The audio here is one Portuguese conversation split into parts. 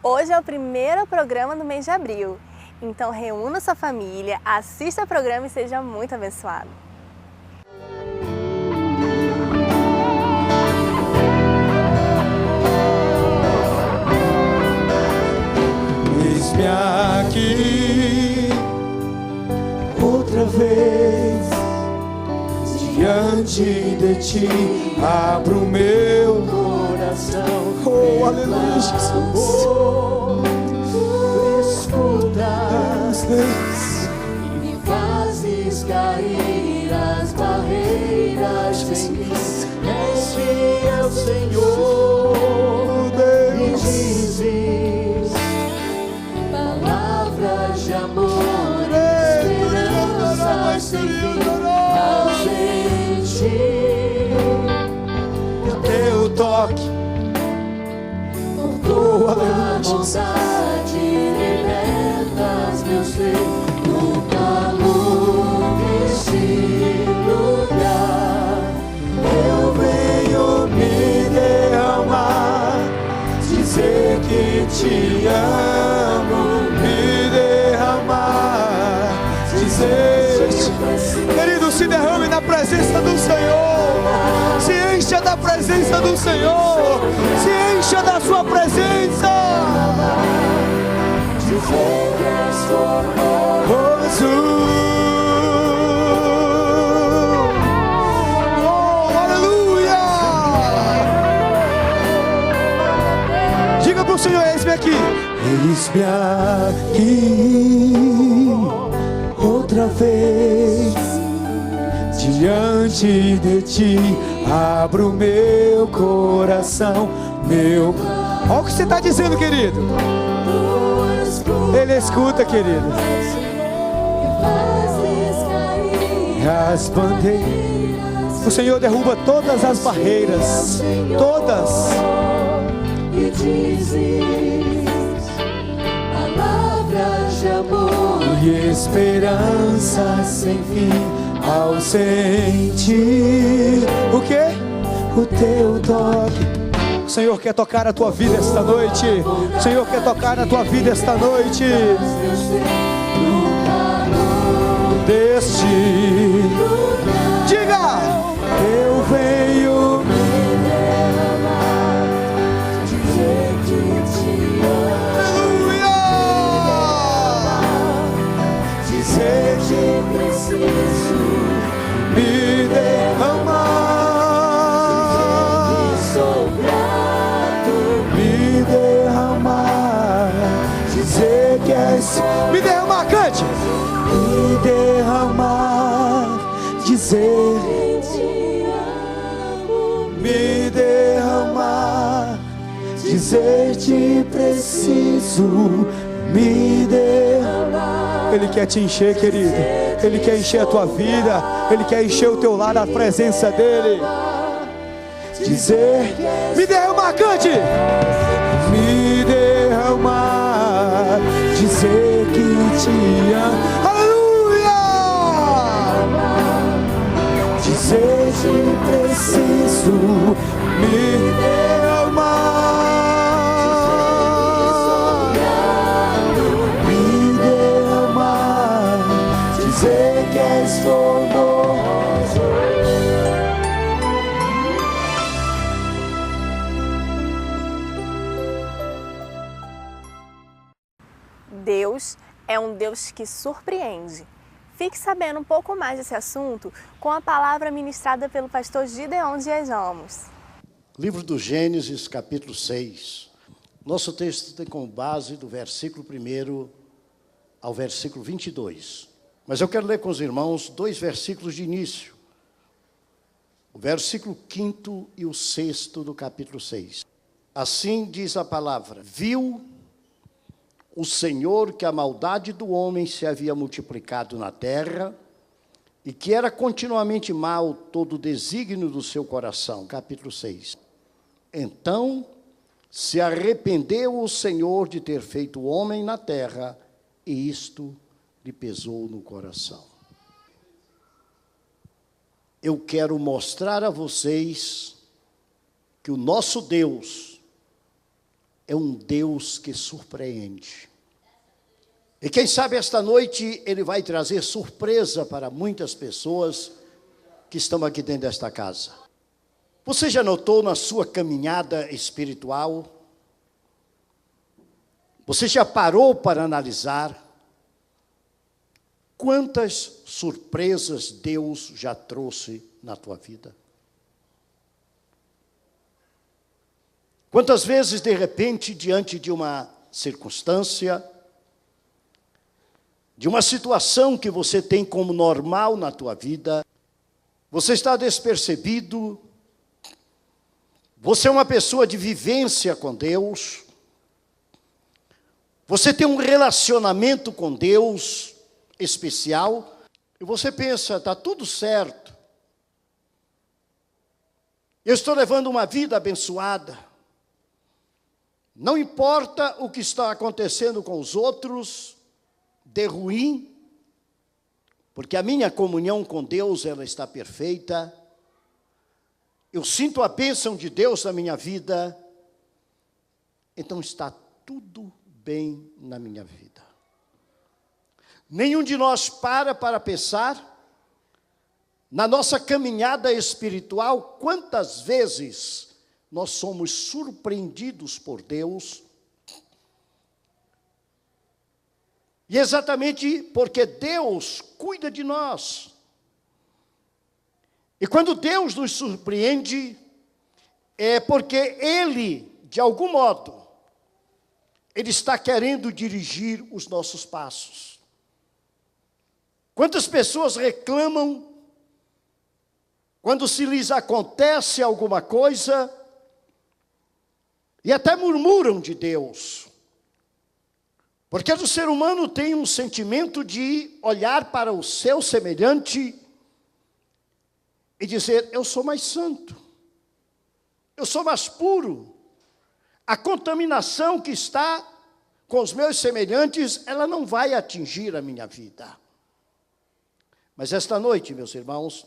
Hoje é o primeiro programa do mês de abril, então reúna sua família, assista o programa e seja muito abençoado. Eis-me aqui outra vez diante de ti, abro meu coração. Oh, aleluia, Jesus. Escutas e me fazes cair as barreiras em mim. És fiel, Senhor, e dizes palavras de amor, esperança sem fim. Ausente, o teu toque, por tua bondade, libertas meu ser no calor deste lugar. eu venho me derramar, dizer que te amo, me derramar, dizer. Querido, se derrame na presença do Senhor, se encha da presença do Senhor, se encha da sua presença. Dizer que és Oh, Jesus. Oh, aleluia. Diga para o Senhor: eis-me aqui. Eis-me aqui outra vez diante de ti, abro meu coração, meu. Olha o que você está dizendo, querido. Ele escuta, querido. As bandeiras. O Senhor derruba todas as barreiras, todas. E dizes palavras de amor E esperança sem fim, ausente. O quê? O teu toque. O Senhor quer tocar a tua vida esta noite. O Senhor quer tocar na tua vida esta noite. Deste diga: eu venho me derramar, dizer que te amo, dizer que preciso me derramar, sou grato, me derramar, dizer que és. Me derramar, cante. Me derramar, dizer que te amo, me derramar, dizer te preciso, me derramar. Ele quer te encher, querido. Ele quer encher a tua vida. Ele quer encher o teu lar da presença dele. Dizer, me derramar, cante. Me derramar, dizer que te amo. Aleluia! Dizer que preciso me derramar. Me derramar, dizer que és formoso. Deus é um Deus que surpreende. Fique sabendo um pouco mais desse assunto com a palavra ministrada pelo pastor Gideon Dias Ramos. Livro do Gênesis, capítulo 6. Nosso texto tem como base do versículo 1 ao versículo 22. Mas eu quero ler com os irmãos 2 versículos de início. O versículo 5º e o 6º do capítulo 6. Assim diz a palavra: viu o Senhor que a maldade do homem se havia multiplicado na terra e que era continuamente mau todo o desígnio do seu coração. Capítulo 6. Então se arrependeu o Senhor de ter feito o homem na terra, e isto lhe pesou no coração. Eu quero mostrar a vocês que o nosso Deus é um Deus que surpreende. E quem sabe esta noite Ele vai trazer surpresa para muitas pessoas que estão aqui dentro desta casa. Você já notou na sua caminhada espiritual? Você já parou para analisar quantas surpresas Deus já trouxe na tua vida? Quantas vezes, de repente, diante de uma circunstância, de uma situação que você tem como normal na tua vida, você está despercebido, você é uma pessoa de vivência com Deus, você tem um relacionamento com Deus especial, e você pensa, está tudo certo, eu estou levando uma vida abençoada, não importa o que está acontecendo com os outros, de ruim, porque a minha comunhão com Deus, ela está perfeita, eu sinto a bênção de Deus na minha vida, então está tudo bem na minha vida. Nenhum de nós para pensar, na nossa caminhada espiritual, quantas vezes nós somos surpreendidos por Deus, e exatamente porque Deus cuida de nós. E quando Deus nos surpreende, é porque Ele, de algum modo, Ele está querendo dirigir os nossos passos. Quantas pessoas reclamam quando se lhes acontece alguma coisa e até murmuram de Deus? Porque o ser humano tem um sentimento de olhar para o seu semelhante e dizer, eu sou mais santo, eu sou mais puro. A contaminação que está com os meus semelhantes, ela não vai atingir a minha vida. Mas esta noite, meus irmãos,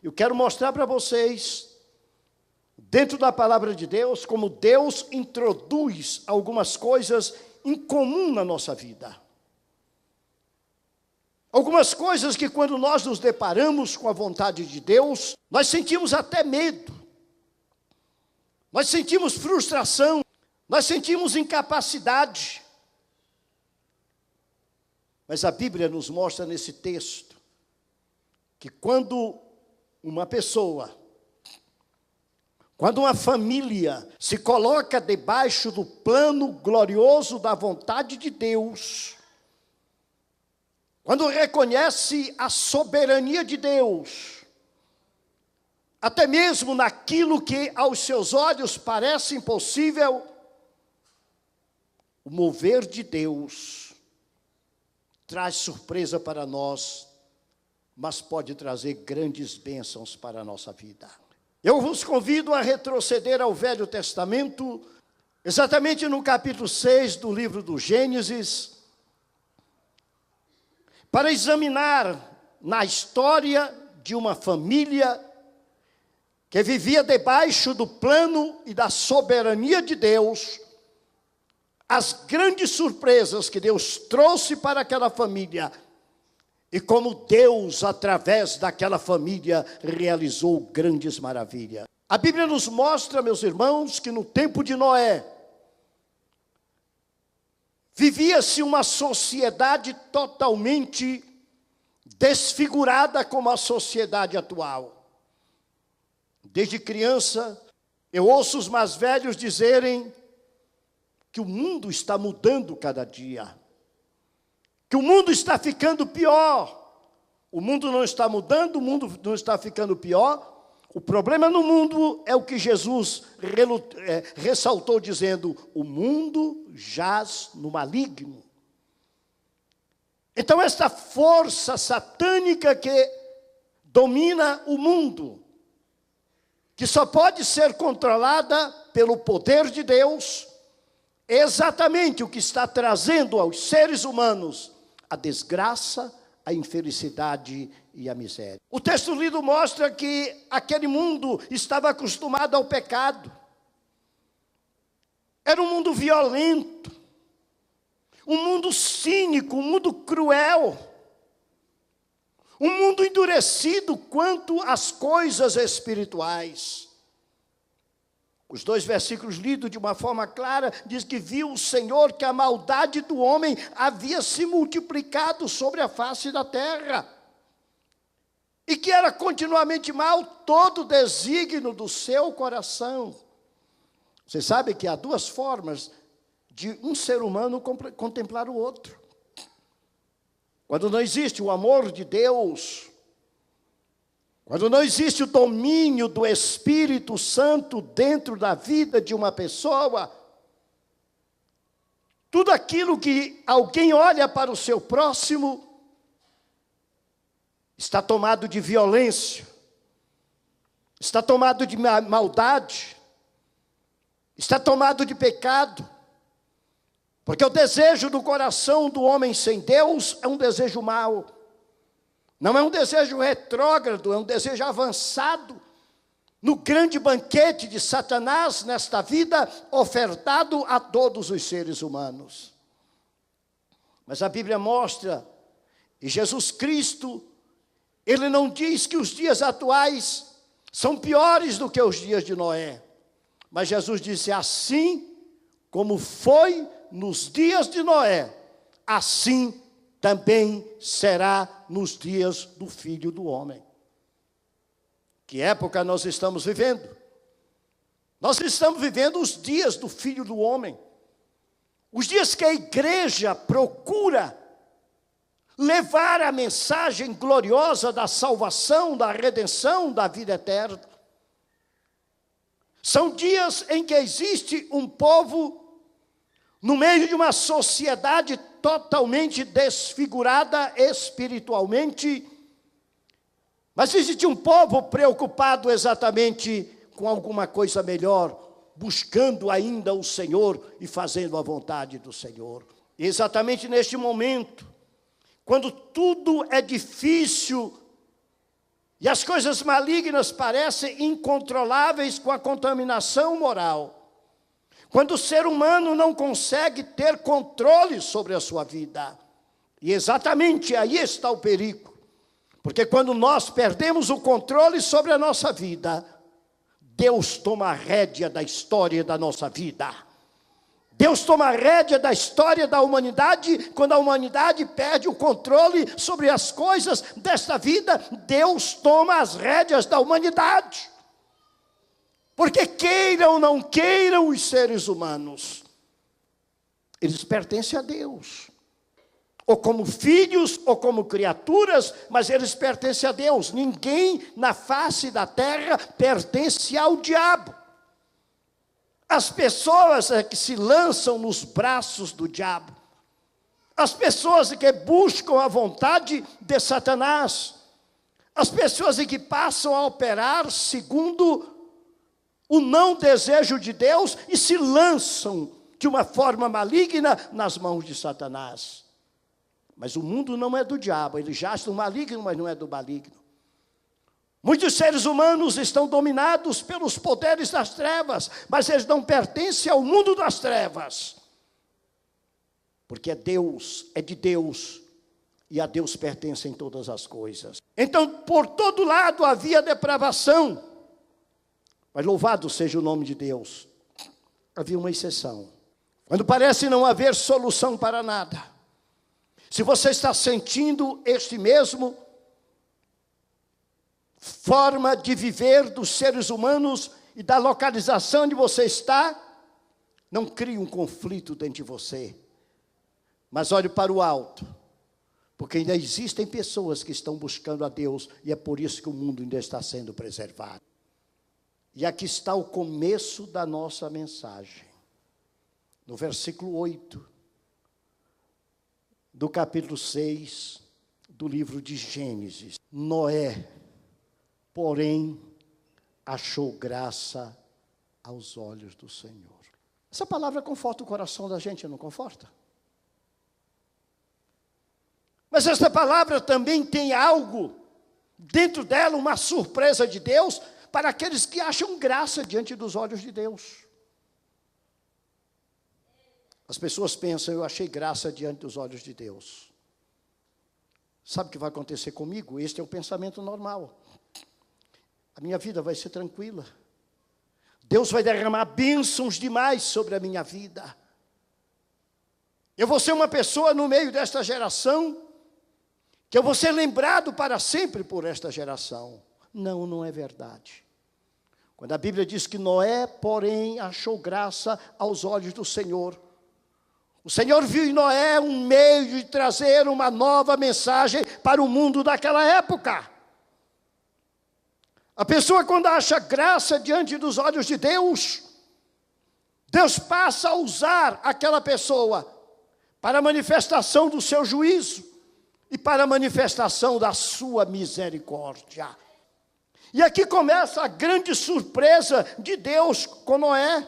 eu quero mostrar para vocês, dentro da palavra de Deus, como Deus introduz algumas coisas incomum na nossa vida. Algumas coisas que quando nós nos deparamos com a vontade de Deus, nós sentimos até medo. Nós sentimos frustração, nós sentimos incapacidade. Mas a Bíblia nos mostra nesse texto que quando uma pessoa, quando uma família se coloca debaixo do plano glorioso da vontade de Deus, quando reconhece a soberania de Deus, até mesmo naquilo que aos seus olhos parece impossível, o mover de Deus traz surpresa para nós, mas pode trazer grandes bênçãos para a nossa vida. Eu vos convido a retroceder ao Velho Testamento, exatamente no capítulo 6 do livro do Gênesis, para examinar na história de uma família que vivia debaixo do plano e da soberania de Deus, as grandes surpresas que Deus trouxe para aquela família, e como Deus, através daquela família, realizou grandes maravilhas. A Bíblia nos mostra, meus irmãos, que no tempo de Noé, vivia-se uma sociedade totalmente desfigurada como a sociedade atual. Desde criança, eu ouço os mais velhos dizerem que o mundo está mudando cada dia, que o mundo está ficando pior. O mundo não está mudando, o mundo não está ficando pior. O problema no mundo é o que Jesus ressaltou dizendo, o mundo jaz no maligno. Então esta força satânica que domina o mundo, que só pode ser controlada pelo poder de Deus, é exatamente o que está trazendo aos seres humanos a desgraça, a infelicidade e a miséria. O texto lido mostra que aquele mundo estava acostumado ao pecado. Era um mundo violento, um mundo cínico, um mundo cruel, um mundo endurecido quanto às coisas espirituais. Os 2 versículos lidos de uma forma clara, diz que viu o Senhor que a maldade do homem havia se multiplicado sobre a face da terra, e que era continuamente mal todo o desígnio do seu coração. Você sabe que há 2 formas de um ser humano contemplar o outro. Quando não existe o amor de Deus, quando não existe o domínio do Espírito Santo dentro da vida de uma pessoa, tudo aquilo que alguém olha para o seu próximo está tomado de violência, está tomado de maldade, está tomado de pecado, porque o desejo do coração do homem sem Deus é um desejo mau, não é um desejo retrógrado, é um desejo avançado, no grande banquete de Satanás nesta vida, ofertado a todos os seres humanos. Mas a Bíblia mostra, e Jesus Cristo, Ele não diz que os dias atuais são piores do que os dias de Noé. Mas Jesus disse, assim como foi nos dias de Noé, assim também será nos dias do Filho do Homem. Que época nós estamos vivendo? Nós estamos vivendo os dias do Filho do Homem. Os dias que a igreja procura levar a mensagem gloriosa da salvação, da redenção, da vida eterna. São dias em que existe um povo no meio de uma sociedade totalmente desfigurada espiritualmente, mas existe um povo preocupado exatamente com alguma coisa melhor, buscando ainda o Senhor e fazendo a vontade do Senhor. E exatamente neste momento, quando tudo é difícil e as coisas malignas parecem incontroláveis com a contaminação moral, quando o ser humano não consegue ter controle sobre a sua vida, e exatamente aí está o perigo, porque quando nós perdemos o controle sobre a nossa vida, Deus toma a rédea da história da nossa vida. Deus toma a rédea da história da humanidade. Quando a humanidade perde o controle sobre as coisas desta vida, Deus toma as rédeas da humanidade. Porque queiram ou não queiram os seres humanos, eles pertencem a Deus. Ou como filhos, ou como criaturas, mas eles pertencem a Deus. Ninguém na face da terra pertence ao diabo. As pessoas que se lançam nos braços do diabo, as pessoas que buscam a vontade de Satanás, as pessoas que passam a operar segundo o não desejo de Deus e se lançam de uma forma maligna nas mãos de Satanás. Mas o mundo não é do diabo, ele jaz do maligno, mas não é do maligno. Muitos seres humanos estão dominados pelos poderes das trevas, mas eles não pertencem ao mundo das trevas. Porque é Deus, é de Deus, e a Deus pertencem todas as coisas. Então, por todo lado havia depravação, mas louvado seja o nome de Deus. Havia uma exceção. Quando parece não haver solução para nada, se você está sentindo este mesmo forma de viver dos seres humanos e da localização onde você está, não crie um conflito dentro de você, mas olhe para o alto, porque ainda existem pessoas que estão buscando a Deus, e é por isso que o mundo ainda está sendo preservado. E aqui está o começo da nossa mensagem, no versículo 8, do capítulo 6, do livro de Gênesis. Noé, porém, achou graça aos olhos do Senhor. Essa palavra conforta o coração da gente, não conforta? Mas essa palavra também tem algo dentro dela, uma surpresa de Deus, para aqueles que acham graça diante dos olhos de Deus. As pessoas pensam, eu achei graça diante dos olhos de Deus. Sabe o que vai acontecer comigo? Este é o pensamento normal. A minha vida vai ser tranquila. Deus vai derramar bênçãos demais sobre a minha vida. Eu vou ser uma pessoa no meio desta geração, que eu vou ser lembrado para sempre por esta geração. Não, não é verdade. Quando a Bíblia diz que Noé, porém, achou graça aos olhos do Senhor, o Senhor viu em Noé um meio de trazer uma nova mensagem para o mundo daquela época. A pessoa, quando acha graça diante dos olhos de Deus, Deus passa a usar aquela pessoa para a manifestação do seu juízo e para a manifestação da sua misericórdia. E aqui começa a grande surpresa de Deus com Noé.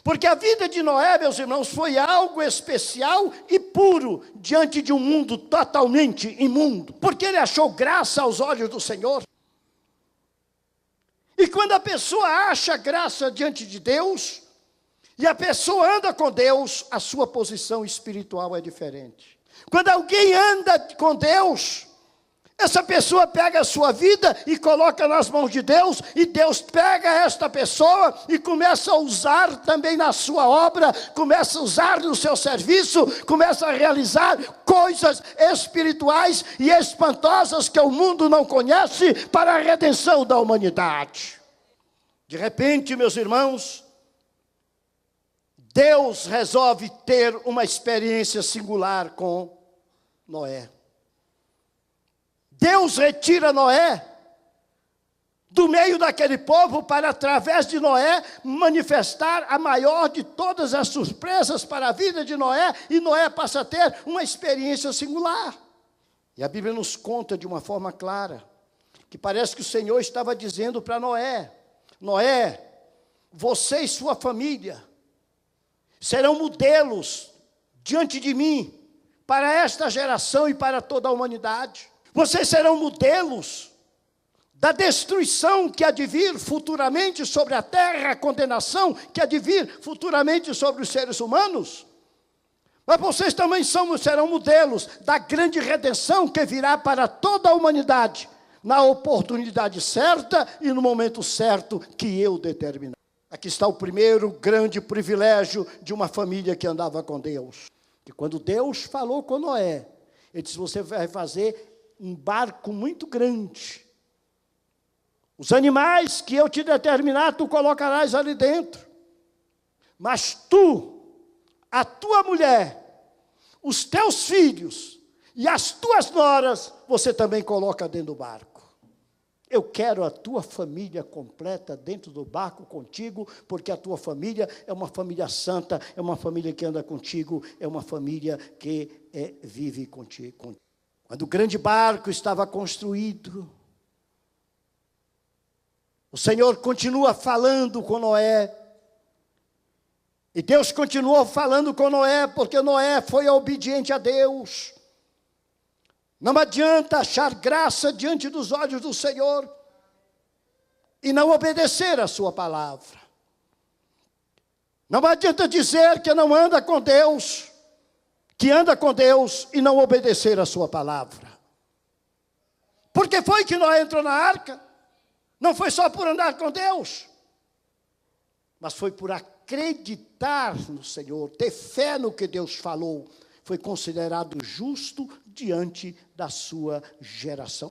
Porque a vida de Noé, meus irmãos, foi algo especial e puro diante de um mundo totalmente imundo. Porque ele achou graça aos olhos do Senhor. E quando a pessoa acha graça diante de Deus, e a pessoa anda com Deus, a sua posição espiritual é diferente. Quando alguém anda com Deus, essa pessoa pega a sua vida e coloca nas mãos de Deus, e Deus pega esta pessoa e começa a usar também na sua obra, começa a usar no seu serviço, começa a realizar coisas espirituais e espantosas que o mundo não conhece para a redenção da humanidade. De repente, meus irmãos, Deus resolve ter uma experiência singular com Noé. Deus retira Noé do meio daquele povo para, através de Noé, manifestar a maior de todas as surpresas para a vida de Noé, e Noé passa a ter uma experiência singular. E a Bíblia nos conta de uma forma clara, que parece que o Senhor estava dizendo para Noé: Noé, você e sua família serão modelos diante de mim, para esta geração e para toda a humanidade. Vocês serão modelos da destruição que há de vir futuramente sobre a terra, a condenação que há de vir futuramente sobre os seres humanos. Mas vocês também serão modelos da grande redenção que virá para toda a humanidade, na oportunidade certa e no momento certo que eu determinar. Aqui está o primeiro grande privilégio de uma família que andava com Deus. Que quando Deus falou com Noé, ele disse: você vai fazer um barco muito grande. Os animais que eu te determinar, tu colocarás ali dentro. Mas tu, a tua mulher, os teus filhos e as tuas noras, você também coloca dentro do barco. Eu quero a tua família completa dentro do barco contigo, porque a tua família é uma família santa, é uma família que anda contigo, é uma família que vive contigo. Quando o grande barco estava construído, o Senhor continua falando com Noé. E Deus continuou falando com Noé, porque Noé foi obediente a Deus. Não adianta achar graça diante dos olhos do Senhor e não obedecer a sua palavra. Não adianta dizer que não anda com Deus, que anda com Deus e não obedecer a sua palavra. Por que foi que Noé entrou na arca? Não foi só por andar com Deus, mas foi por acreditar no Senhor, ter fé no que Deus falou. Foi considerado justo diante da sua geração.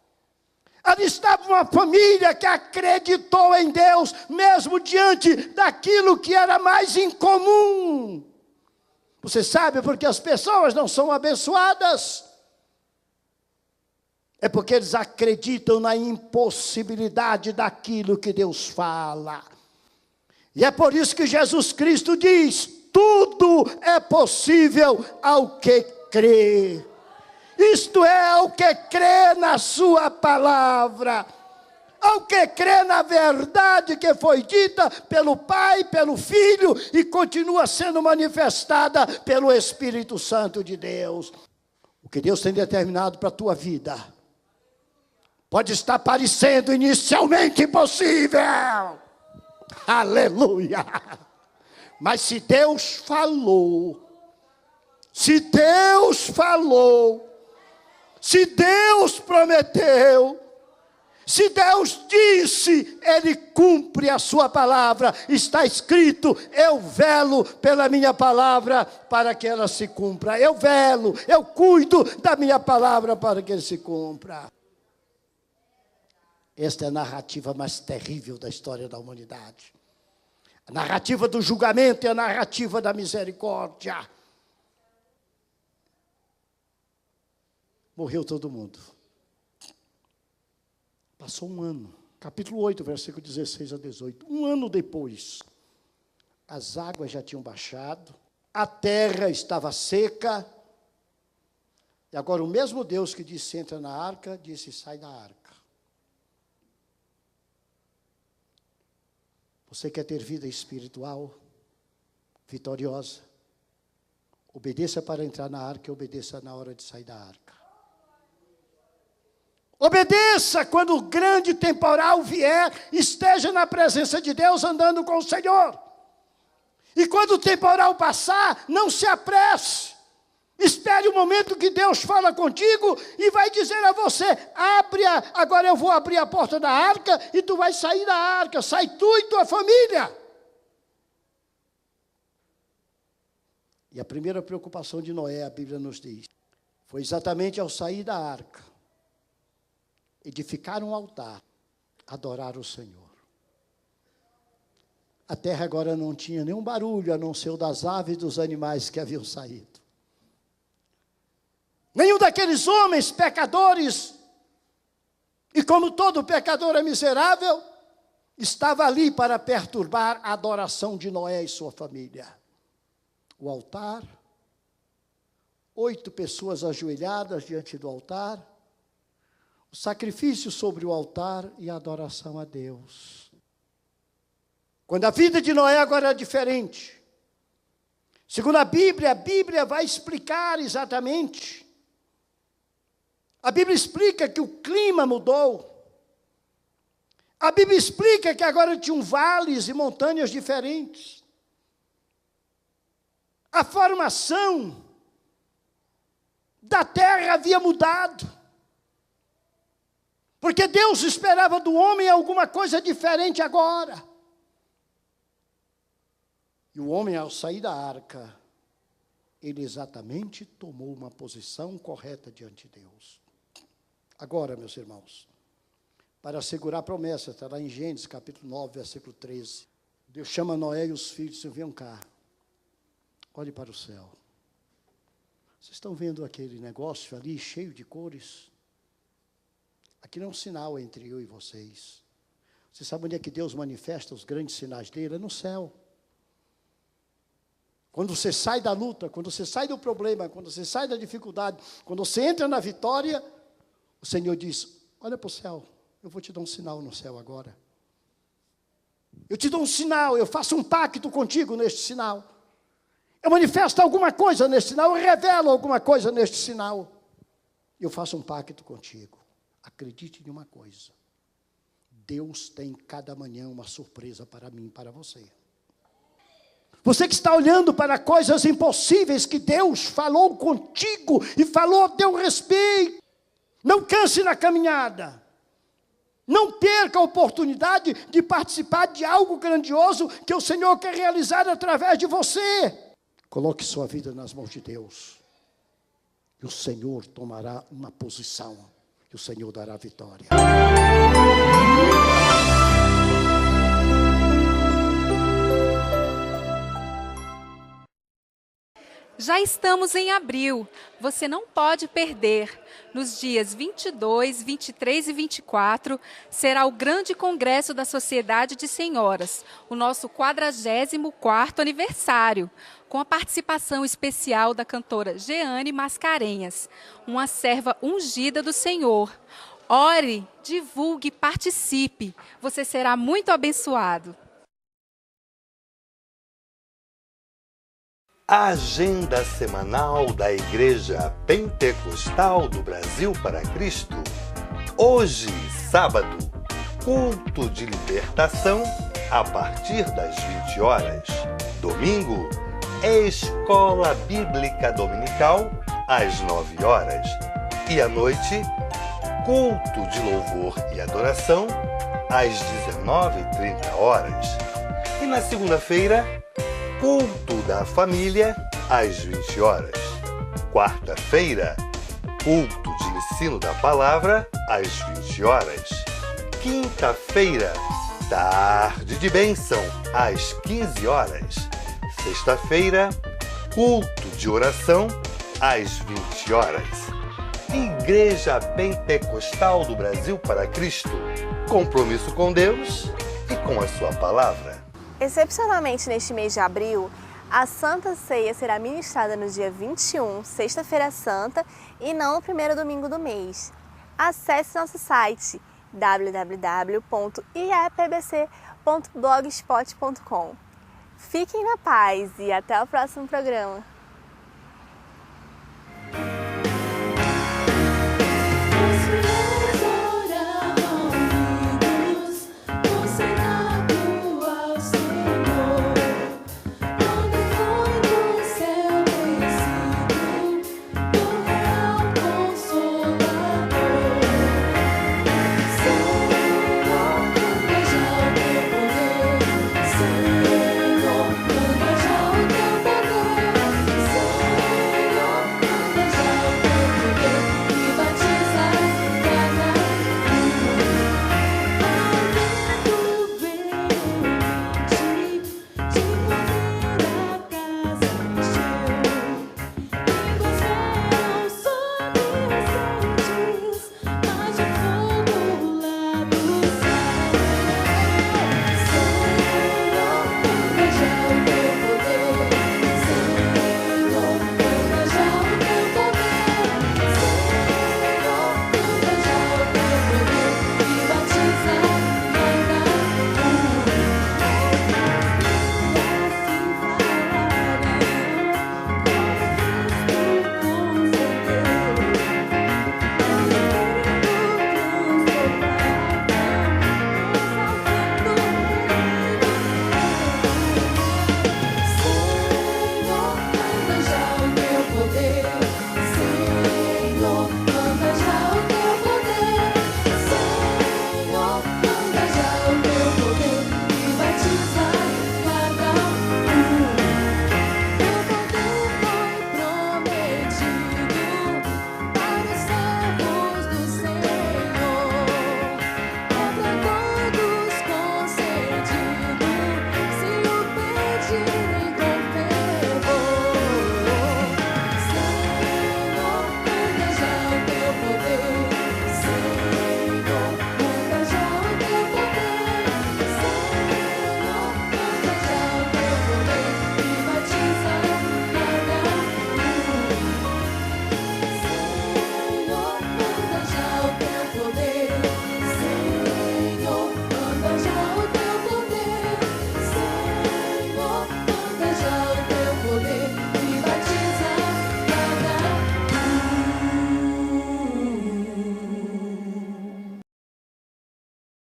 Ali estava uma família que acreditou em Deus, mesmo diante daquilo que era mais incomum. Você sabe por que as pessoas não são abençoadas? É porque eles acreditam na impossibilidade daquilo que Deus fala. E é por isso que Jesus Cristo diz: tudo é possível ao que crê. Isto é, ao que crê na sua palavra, ao que crê na verdade que foi dita pelo Pai, pelo Filho e continua sendo manifestada pelo Espírito Santo de Deus. O que Deus tem determinado para a tua vida pode estar parecendo inicialmente impossível. Aleluia! Mas se Deus falou, se Deus falou, se Deus prometeu, se Deus disse, Ele cumpre a sua palavra. Está escrito, eu velo pela minha palavra para que ela se cumpra. Eu velo, eu cuido da minha palavra para que ele se cumpra. Esta é a narrativa mais terrível da história da humanidade. A narrativa do julgamento e a narrativa da misericórdia. Morreu todo mundo. Passou um ano. Capítulo 8, versículo 16 a 18. Um ano depois, as águas já tinham baixado, a terra estava seca, e agora o mesmo Deus que disse, entra na arca, disse, sai da arca. Você quer ter vida espiritual, vitoriosa? Obedeça para entrar na arca e obedeça na hora de sair da arca. Obedeça quando o grande temporal vier, esteja na presença de Deus andando com o Senhor. E quando o temporal passar, não se apresse. Espere o momento que Deus fala contigo e vai dizer a você, agora eu vou abrir a porta da arca e tu vai sair da arca, sai tu e tua família. E a primeira preocupação de Noé, a Bíblia nos diz, foi exatamente ao sair da arca, edificar um altar, adorar o Senhor. A terra agora não tinha nenhum barulho, a não ser o das aves e dos animais que haviam saído. Nenhum daqueles homens pecadores, e como todo pecador é miserável, estava ali para perturbar a adoração de Noé e sua família. O altar, 8 pessoas ajoelhadas diante do altar, o sacrifício sobre o altar e a adoração a Deus. Quando a vida de Noé agora é diferente, segundo a Bíblia vai explicar exatamente. A Bíblia explica que o clima mudou. A Bíblia explica que agora tinham vales e montanhas diferentes. A formação da terra havia mudado. Porque Deus esperava do homem alguma coisa diferente agora. E o homem, ao sair da arca, ele exatamente tomou uma posição correta diante de Deus. Agora, meus irmãos, para assegurar a promessa, está lá em Gênesis, capítulo 9, versículo 13. Deus chama Noé e os filhos e diz, venham cá, olhe para o céu. Vocês estão vendo aquele negócio ali, cheio de cores? Aquilo é um sinal entre eu e vocês. Vocês sabem onde é que Deus manifesta os grandes sinais dele? É no céu. Quando você sai da luta, quando você sai do problema, quando você sai da dificuldade, quando você entra na vitória, o Senhor diz, olha para o céu, eu vou te dar um sinal no céu agora. Eu te dou um sinal, eu faço um pacto contigo neste sinal. Eu manifesto alguma coisa neste sinal, eu revelo alguma coisa neste sinal. Eu faço um pacto contigo. Acredite em uma coisa, Deus tem cada manhã uma surpresa para mim e para você. Você que está olhando para coisas impossíveis que Deus falou contigo e falou a teu respeito, não canse na caminhada. Não perca a oportunidade de participar de algo grandioso que o Senhor quer realizar através de você. Coloque sua vida nas mãos de Deus. E o Senhor tomará uma posição. E o Senhor dará vitória. Já estamos em abril, você não pode perder. Nos dias 22, 23 e 24, será o grande congresso da Sociedade de Senhoras, o nosso 44º aniversário, com a participação especial da cantora Jeane Mascarenhas, uma serva ungida do Senhor. Ore, divulgue, participe, você será muito abençoado. A agenda semanal da Igreja Pentecostal do Brasil para Cristo. Hoje, sábado, culto de libertação a partir das 20 horas. Domingo, Escola Bíblica Dominical, às 9 horas. E à noite, culto de louvor e adoração, às 19h30 horas. E na segunda-feira, culto da família, às 20 horas. Quarta-feira, culto de ensino da palavra, às 20 horas. Quinta-feira, tarde de bênção, às 15 horas. Sexta-feira, culto de oração, às 20 horas. Igreja Pentecostal do Brasil para Cristo. Compromisso com Deus e com a sua palavra. Excepcionalmente neste mês de abril, a Santa Ceia será ministrada no dia 21, Sexta-feira Santa, e não no primeiro domingo do mês. Acesse nosso site www.iepbc.blogspot.com. Fiquem na paz e até o próximo programa.